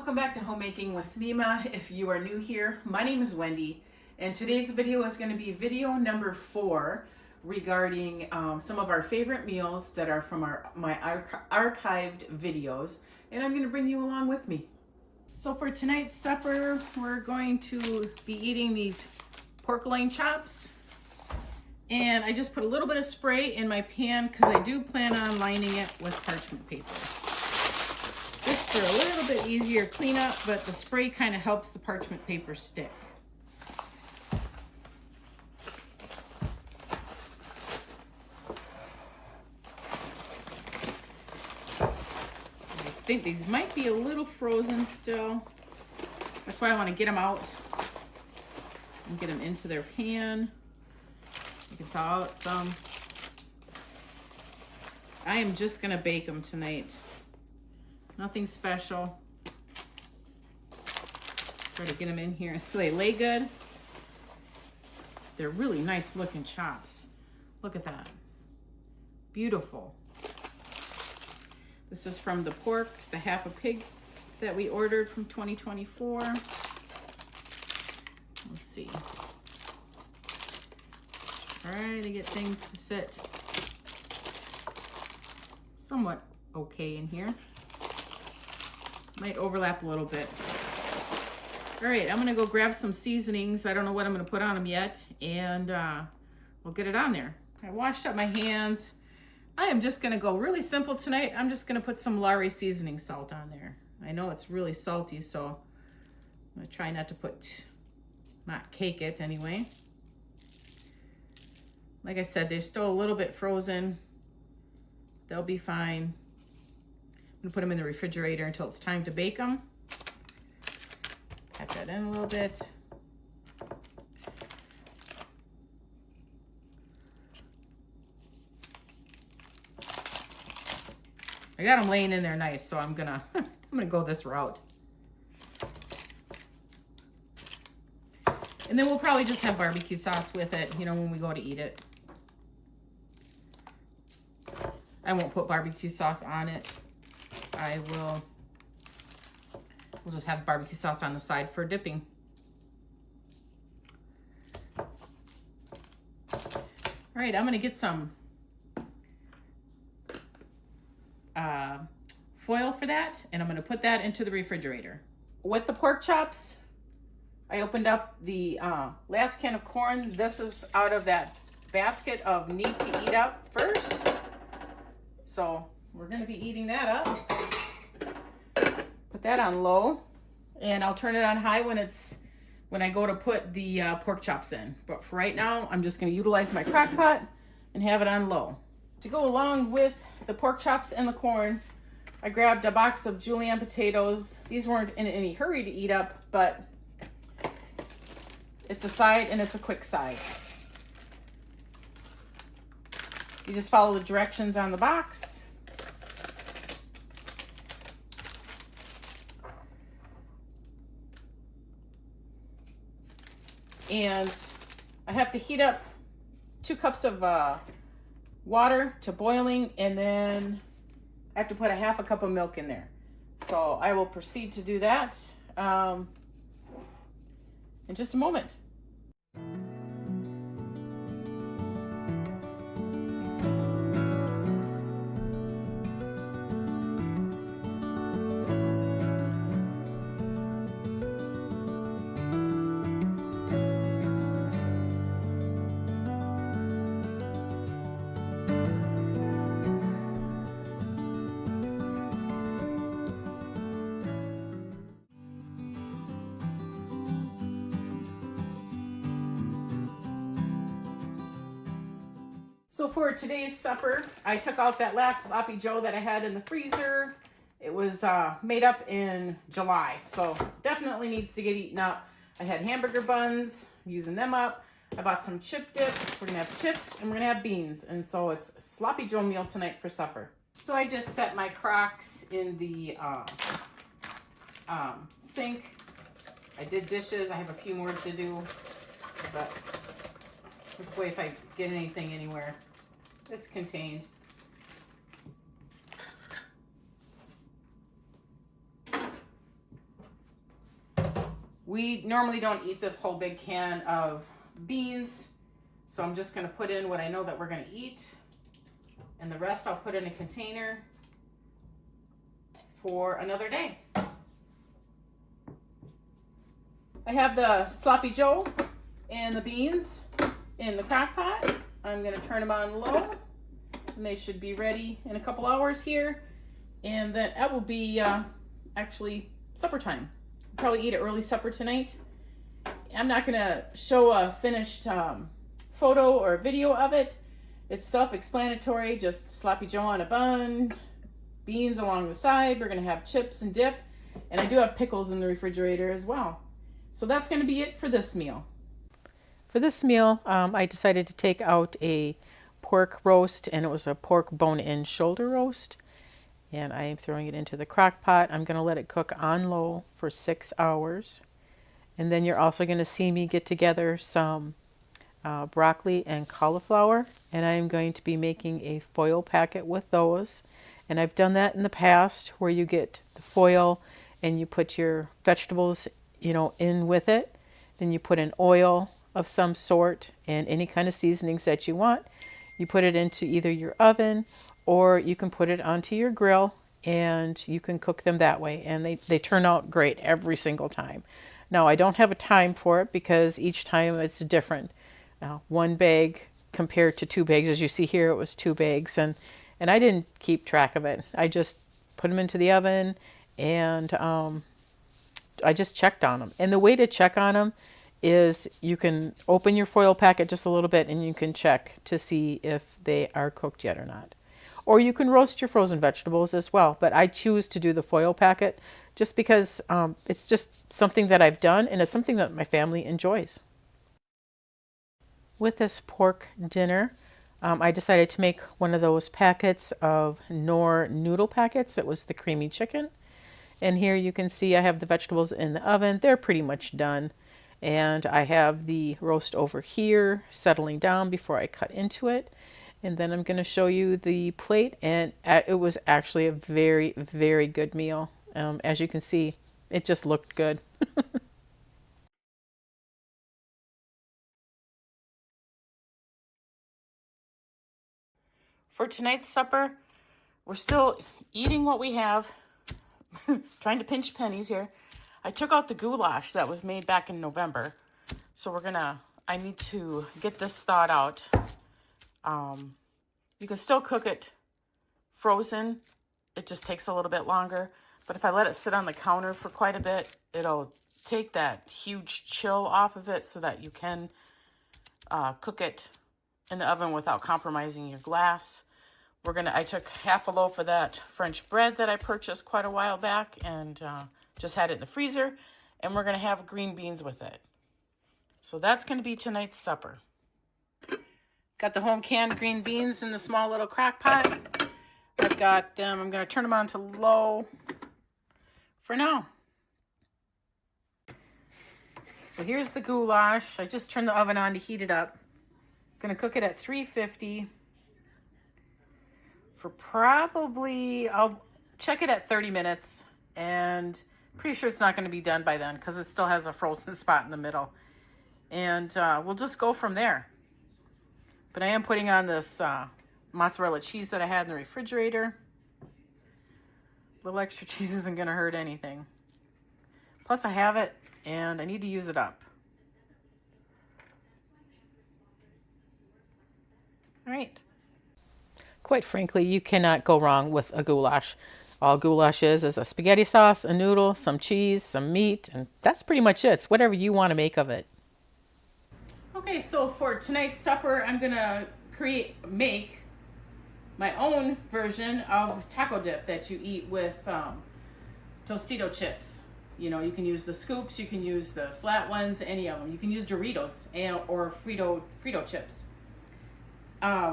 welcome back to Homemaking with Nima. If you are new here, my name is Wendy, and today's video is going to be video number 4 regarding some of our favorite meals that are from my archived videos, and I'm going to bring you along with me. So for tonight's supper, we're going to be eating these pork loin chops, and I just put a little bit of spray in my pan because I do plan on lining it with parchment paper. Just for a little bit easier cleanup, but the spray kind of helps the parchment paper stick. I think these might be a little frozen still. That's why I want to get them out and get them into their pan. You can thaw out some. I am just going to bake them tonight. Nothing special. Try to get them in here so they lay good. They're really nice looking chops. Look at that. Beautiful. This is from the pork, the half a pig that we ordered from 2024. Let's see. Try to get things to sit somewhat okay in here. Might overlap a little bit. All right, I'm gonna go grab some seasonings. I don't know what I'm gonna put on them yet, and we'll get it on there. I washed up my hands. I am just gonna go really simple tonight. I'm just gonna put some Lawry seasoning salt on there. I know it's really salty, so I'm gonna try not to not cake it anyway. Like I said, they're still a little bit frozen. They'll be fine. I'm gonna put them in the refrigerator until it's time to bake them. Pat that in a little bit. I got them laying in there nice, so I'm gonna go this route. And then we'll probably just have barbecue sauce with it, you know, when we go to eat it. I won't put barbecue sauce on it. We'll just have barbecue sauce on the side for dipping. All right, I'm gonna get some foil for that, and I'm gonna put that into the refrigerator. With the pork chops, I opened up the last can of corn. This is out of that basket of Need to Eat Up first. So we're gonna be eating that up. Put that on low, and I'll turn it on high when I go to put the pork chops in. But for right now, I'm just gonna utilize my crock pot and have it on low. To go along with the pork chops and the corn, I grabbed a box of julienne potatoes. These weren't in any hurry to eat up, but it's a side and it's a quick side. You just follow the directions on the box. And I have to heat up 2 cups of water to boiling, and then I have to put a half a cup of milk in there. So I will proceed to do that in just a moment. So for today's supper, I took out that last Sloppy Joe that I had in the freezer. It was made up in July, so definitely needs to get eaten up. I had hamburger buns, I'm using them up. I bought some chip dip. We're gonna have chips and we're gonna have beans. And so it's a Sloppy Joe meal tonight for supper. So I just set my Crocs in the sink. I did dishes. I have a few more to do, but this way if I get anything anywhere, it's contained. We normally don't eat this whole big can of beans, so I'm just going to put in what I know that we're going to eat, and the rest I'll put in a container for another day. I have the Sloppy Joe and the beans in the crock pot. I'm going to turn them on low, and they should be ready in a couple hours here, and then that will be actually supper time. Probably eat an early supper tonight. I'm not going to show a finished photo or video of it. It's self-explanatory, just Sloppy Joe on a bun, beans along the side. We're going to have chips and dip, and I do have pickles in the refrigerator as well. So that's going to be it for this meal. For this meal, I decided to take out a pork roast, and it was a pork bone-in shoulder roast. And I am throwing it into the crock pot. I'm going to let it cook on low for 6 hours. And then you're also going to see me get together some broccoli and cauliflower. And I am going to be making a foil packet with those. And I've done that in the past, where you get the foil and you put your vegetables, in with it. Then you put in oil of some sort and any kind of seasonings that you want. You put it into either your oven, or you can put it onto your grill, and you can cook them that way. And they turn out great every single time. Now, I don't have a time for it because each time it's different. One bag compared to 2 bags. As you see here, it was 2 bags. And I didn't keep track of it. I just put them into the oven, and I just checked on them. And the way to check on them is you can open your foil packet just a little bit, and you can check to see if they are cooked yet or not. Or you can roast your frozen vegetables as well. But I choose to do the foil packet just because it's just something that I've done, and it's something that my family enjoys. With this pork dinner, I decided to make one of those packets of Knorr noodle packets. It was the creamy chicken. And here you can see I have the vegetables in the oven. They're pretty much done. And I have the roast over here settling down before I cut into it. And then I'm going to show you the plate, and it was actually a very, very good meal. As you can see, it just looked good. For tonight's supper, we're still eating what we have, trying to pinch pennies here. I took out the goulash that was made back in November, so I need to get this thawed out. You can still cook it frozen. It just takes a little bit longer. But if I let it sit on the counter for quite a bit, it'll take that huge chill off of it so that you can cook it in the oven without compromising your glass. I took half a loaf of that French bread that I purchased quite a while back and just had it in the freezer. And we're going to have green beans with it. So that's going to be tonight's supper. Got the home canned green beans in the small little crock pot. I've got them. I'm going to turn them on to low for now. So here's the goulash. I just turned the oven on to heat it up. Going to cook it at 350 for probably, I'll check it at 30 minutes. And pretty sure it's not going to be done by then because it still has a frozen spot in the middle. And we'll just go from there. But I am putting on this mozzarella cheese that I had in the refrigerator. A little extra cheese isn't going to hurt anything. Plus I have it and I need to use it up. All right. Quite frankly, you cannot go wrong with a goulash. All goulash is a spaghetti sauce, a noodle, some cheese, some meat, and that's pretty much it. It's whatever you want to make of it. Okay, so for tonight's supper, I'm gonna make my own version of taco dip that you eat with Tostito chips. You can use the scoops, you can use the flat ones, any of them. You can use Doritos or Frito chips.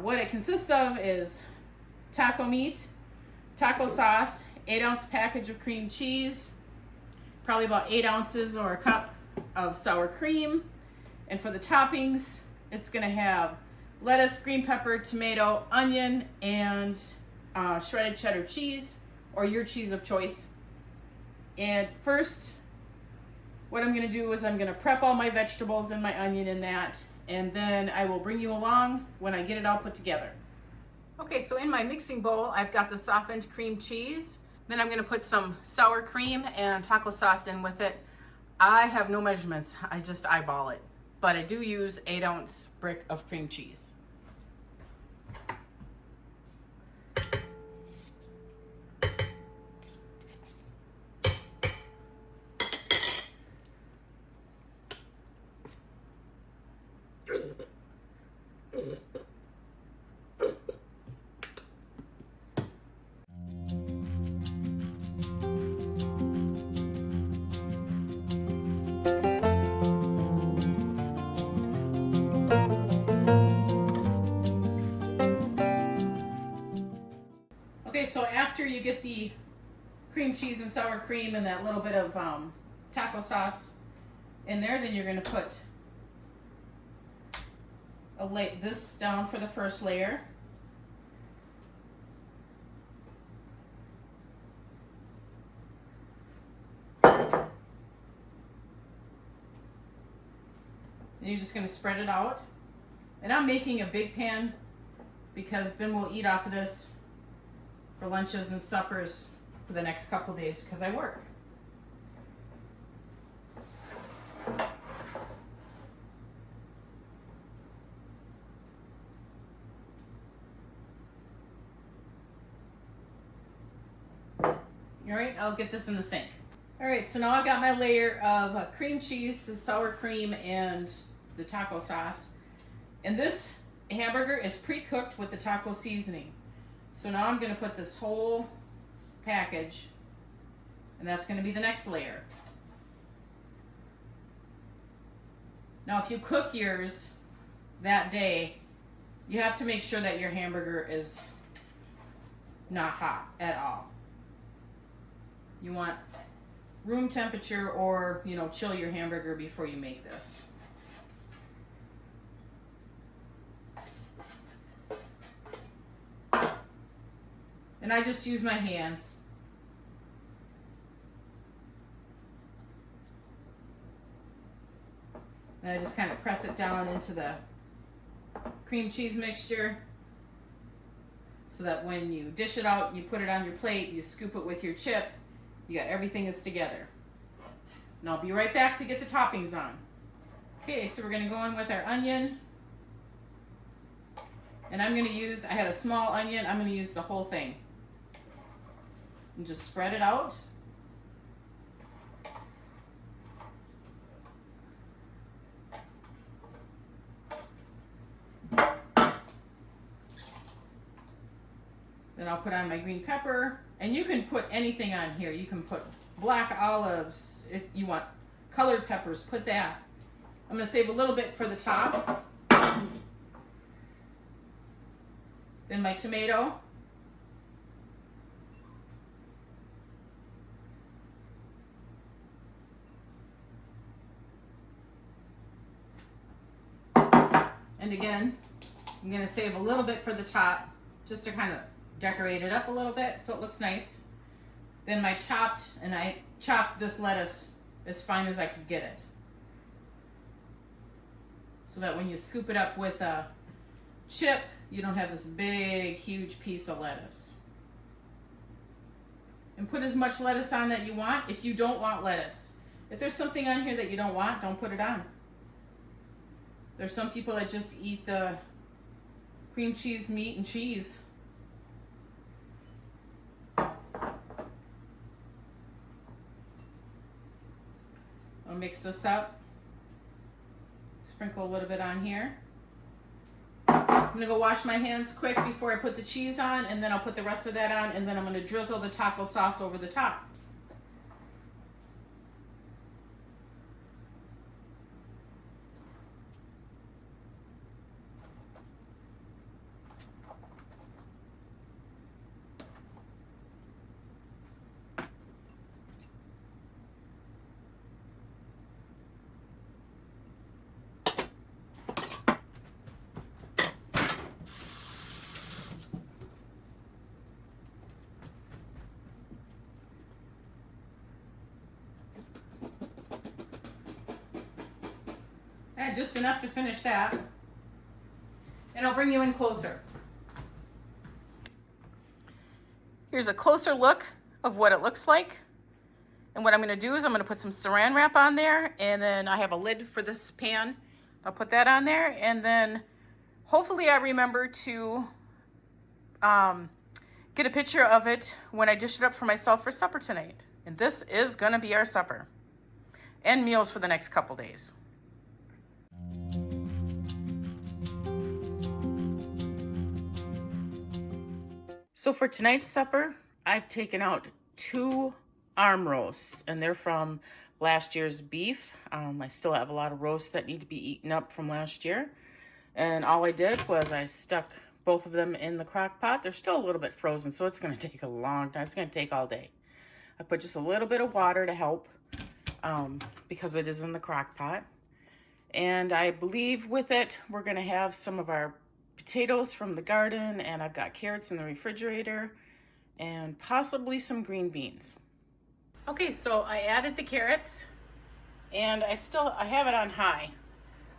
What it consists of is taco meat, taco sauce, 8-ounce package of cream cheese, probably about 8 ounces or a cup of sour cream. And for the toppings, it's going to have lettuce, green pepper, tomato, onion, and shredded cheddar cheese, or your cheese of choice. And first, what I'm gonna do is I'm gonna prep all my vegetables and my onion in that, and then I will bring you along when I get it all put together. Okay, so in my mixing bowl, I've got the softened cream cheese. Then I'm gonna put some sour cream and taco sauce in with it. I have no measurements, I just eyeball it. But I do use 8-ounce brick of cream cheese. Okay, so after you get the cream cheese and sour cream and that little bit of taco sauce in there, then you're going to put this down for the first layer. Then you're just going to spread it out. And I'm making a big pan because then we'll eat off of this for lunches and suppers for the next couple days because I work. All right, I'll get this in the sink. All right, so now I've got my layer of cream cheese, the sour cream, and the taco sauce. And this hamburger is pre-cooked with the taco seasoning. So now I'm going to put this whole package, and that's going to be the next layer. Now, if you cook yours that day, you have to make sure that your hamburger is not hot at all. You want room temperature, or, you know, chill your hamburger before you make this. And I just use my hands. And I just kind of press it down into the cream cheese mixture so that when you dish it out, you put it on your plate, you scoop it with your chip, you got everything is together. And I'll be right back to get the toppings on. Okay, so we're gonna go in with our onion. And I'm gonna use, I had a small onion, I'm gonna use the whole thing. And just spread it out. Then I'll put on my green pepper, and you can put anything on here. You can put black olives, if you want colored peppers, put that. I'm gonna save a little bit for the top. Then my tomato. And again, I'm going to save a little bit for the top just to kind of decorate it up a little bit so it looks nice. Then my chopped, and I chopped this lettuce as fine as I could get it, so that when you scoop it up with a chip, you don't have this big, huge piece of lettuce. And put as much lettuce on that you want. If you don't want lettuce, if there's something on here that you don't want, don't put it on. There's some people that just eat the cream cheese, meat, and cheese. I'll mix this up. Sprinkle a little bit on here. I'm gonna go wash my hands quick before I put the cheese on, and then I'll put the rest of that on, and then I'm gonna drizzle the taco sauce over the top. Yeah, just enough to finish that. And I'll bring you in closer. Here's a closer look of what it looks like. And what I'm going to do is I'm going to put some saran wrap on there, and then I have a lid for this pan. I'll put that on there, and then hopefully I remember to get a picture of it when I dish it up for myself for supper tonight. And this is going to be our supper and meals for the next couple days. So for tonight's supper, I've taken out 2 arm roasts, and they're from last year's beef. I still have a lot of roasts that need to be eaten up from last year. And all I did was I stuck both of them in the crock pot. They're still a little bit frozen, so it's going to take a long time. It's going to take all day. I put just a little bit of water to help because it is in the crock pot. And I believe with it, we're going to have some of our potatoes from the garden, and I've got carrots in the refrigerator, and possibly some green beans. Okay, so I added the carrots, and I have it on high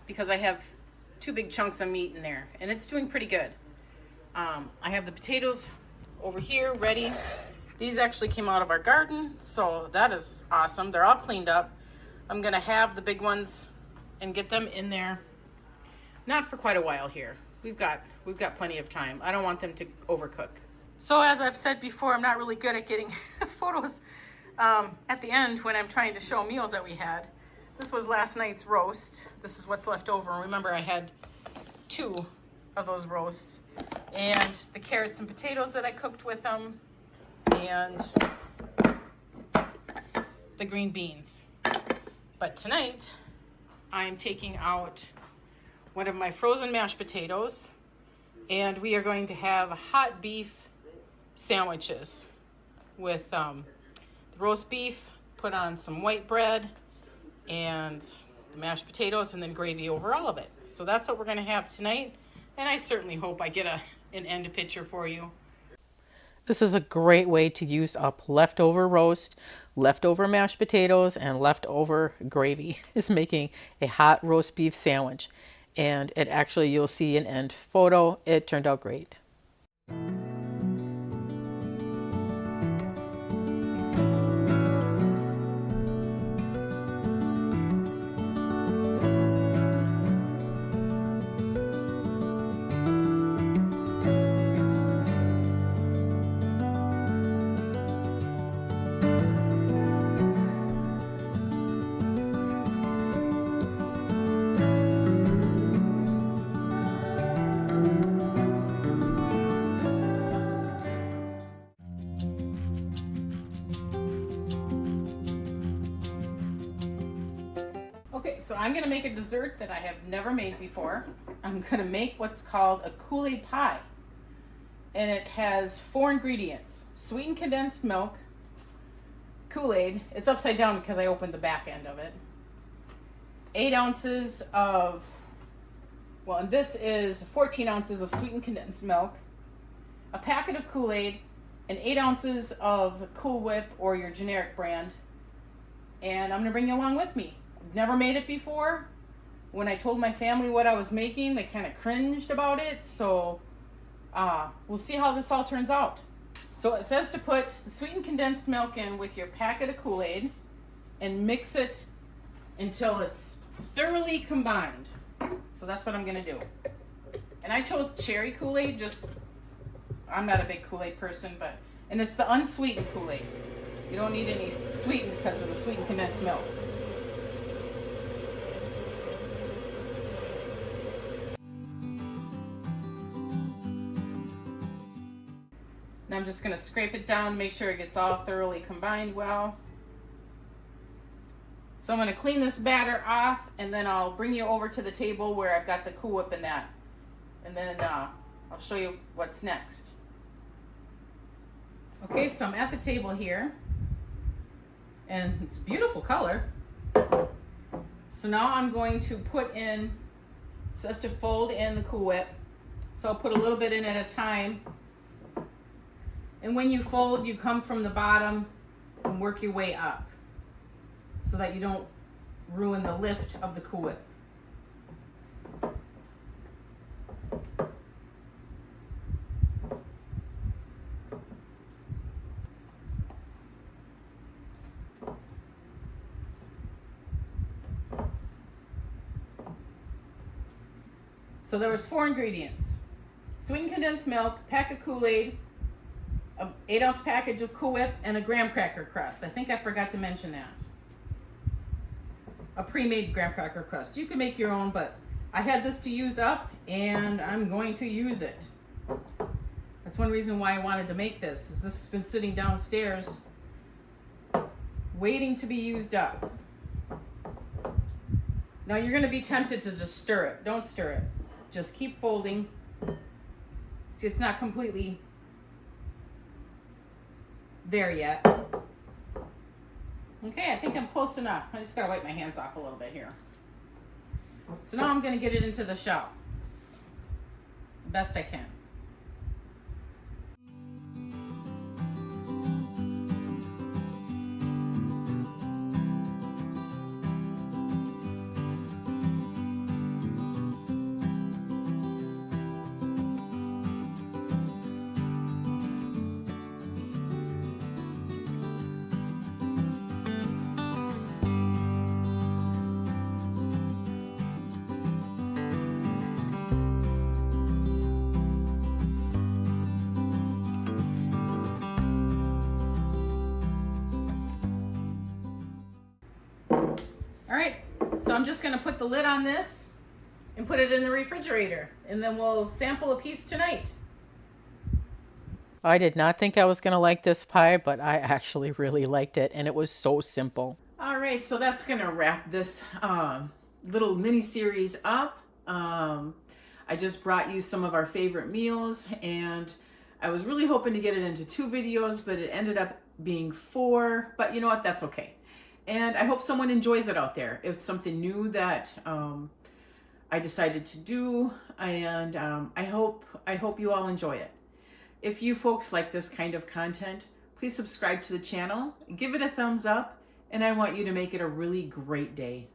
because I have 2 big chunks of meat in there, and it's doing pretty good. I have the potatoes over here ready. These actually came out of our garden, so that is awesome. They're all cleaned up. I'm gonna have the big ones and get them in there, not for quite a while here. We've got plenty of time. I don't want them to overcook. So as I've said before, I'm not really good at getting photos at the end when I'm trying to show meals that we had. This was last night's roast. This is what's left over. Remember, I had 2 of those roasts, and the carrots and potatoes that I cooked with them, and the green beans. But tonight, I'm taking out one of my frozen mashed potatoes, and we are going to have hot beef sandwiches with the roast beef, put on some white bread, and the mashed potatoes, and then gravy over all of it. So that's what we're going to have tonight, and I certainly hope I get an end picture for you. This is a great way to use up leftover roast, leftover mashed potatoes, and leftover gravy, is making a hot roast beef sandwich. And it actually, you'll see an end photo. It turned out great. Okay, so I'm going to make a dessert that I have never made before. I'm going to make what's called a Kool-Aid pie. And it has 4 ingredients: sweetened condensed milk, Kool-Aid. It's upside down because I opened the back end of it. 8 ounces of, well, and this is 14 ounces of sweetened condensed milk, a packet of Kool-Aid, and 8 ounces of Cool Whip or your generic brand. And I'm going to bring you along with me. I've never made it before. When I told my family what I was making, they kind of cringed about it. So we'll see how this all turns out. So it says to put the sweetened condensed milk in with your packet of Kool-Aid and mix it until it's thoroughly combined. So that's what I'm going to do. And I chose cherry Kool-Aid. I'm not a big Kool-Aid person, and it's the unsweetened Kool-Aid. You don't need any sweetened because of the sweetened condensed milk. And I'm just going to scrape it down, make sure it gets all thoroughly combined well. So I'm going to clean this batter off, and then I'll bring you over to the table where I've got the Cool Whip in that. And then I'll show you what's next. Okay, so I'm at the table here, and it's a beautiful color. So now I'm going to put in, it says to fold in the Cool Whip. So I'll put a little bit in at a time. And when you fold, you come from the bottom and work your way up so that you don't ruin the lift of the Cool Whip. So there was 4 ingredients: sweetened condensed milk, pack of Kool-Aid, an 8-ounce package of Cool Whip, and a graham cracker crust. I think I forgot to mention that. A pre-made graham cracker crust. You can make your own, but I had this to use up and I'm going to use it. That's one reason why I wanted to make this, is this has been sitting downstairs waiting to be used up. Now you're going to be tempted to just stir it. Don't stir it. Just keep folding. See, it's not completely there yet. Okay, I think I'm close enough. I just gotta wipe my hands off a little bit here. So now I'm gonna get it into the shell the best I can. All right, so I'm just gonna put the lid on this and put it in the refrigerator, and then we'll sample a piece tonight. I did not think I was gonna like this pie, but I actually really liked it, and it was so simple. All right, so that's gonna wrap this little mini series up. I just brought you some of our favorite meals, and I was really hoping to get it into 2 videos, but it ended up being 4, but you know what, that's okay. And I hope someone enjoys it out there. It's something new that I decided to do, and I hope you all enjoy it. If you folks like this kind of content, please subscribe to the channel, give it a thumbs up, and I want you to make it a really great day.